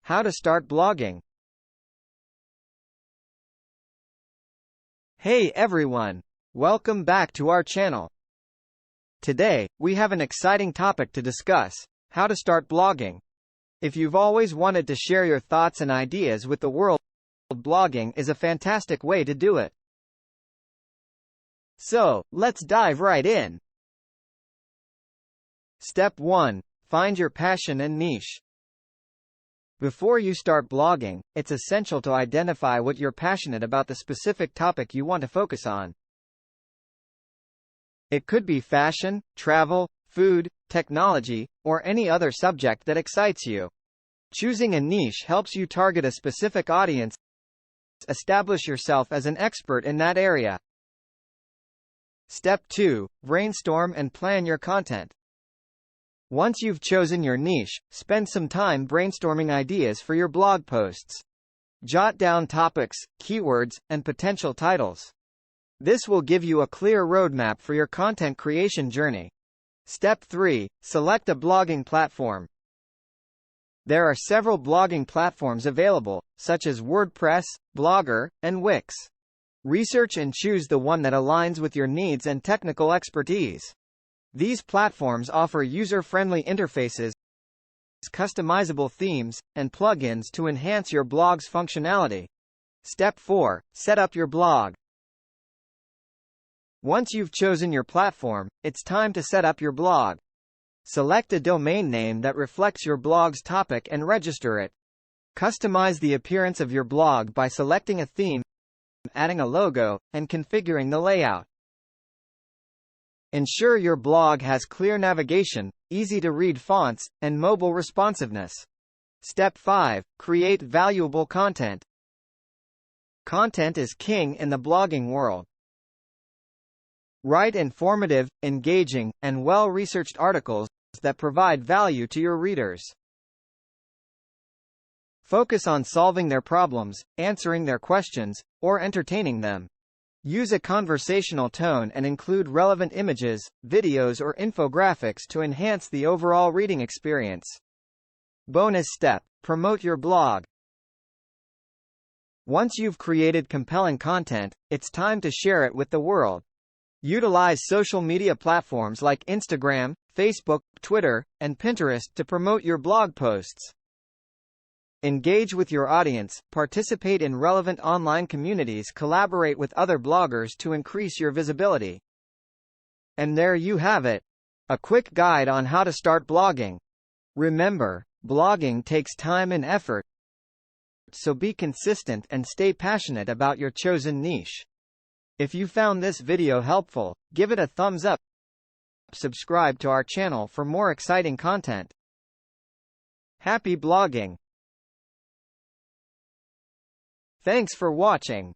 How to start blogging. Hey everyone! Welcome back to our channel. Today, we have an exciting topic to discuss: how to start blogging. If you've always wanted to share your thoughts and ideas with the world, blogging is a fantastic way to do it. So, let's dive right in. Step 1. Find your passion and niche. Before you start blogging, it's essential to identify what you're passionate about, the specific topic you want to focus on. It could be fashion, travel, food, technology, or any other subject that excites you. Choosing a niche helps you target a specific audience, establish yourself as an expert in that area. Step 2. Brainstorm and plan your content. Once you've chosen your niche, spend some time brainstorming ideas for your blog posts. Jot down topics, keywords, and potential titles. This will give you a clear roadmap for your content creation journey. Step 3. Select a blogging platform. There are several blogging platforms available, such as WordPress, Blogger, and Wix. Research and choose the one that aligns with your needs and technical expertise. These platforms offer user-friendly interfaces, customizable themes, and plugins to enhance your blog's functionality. Step 4. Set up your blog. Once you've chosen your platform, it's time to set up your blog. Select a domain name that reflects your blog's topic and register it. Customize the appearance of your blog by selecting a theme, adding a logo, and configuring the layout. Ensure your blog has clear navigation, easy-to-read fonts, and mobile responsiveness. Step 5. Create valuable content. Content is king in the blogging world. Write informative, engaging, and well-researched articles that provide value to your readers. Focus on solving their problems, answering their questions, or entertaining them. Use a conversational tone and include relevant images, videos, or infographics to enhance the overall reading experience. Bonus step: promote your blog. Once you've created compelling content, it's time to share it with the world. Utilize social media platforms like Instagram, Facebook, Twitter, and Pinterest to promote your blog posts. Engage with your audience, participate in relevant online communities, collaborate with other bloggers to increase your visibility. And there you have it. A quick guide on how to start blogging. Remember, blogging takes time and effort, so be consistent and stay passionate about your chosen niche. If you found this video helpful, give it a thumbs up. Subscribe to our channel for more exciting content. Happy blogging! Thanks for watching.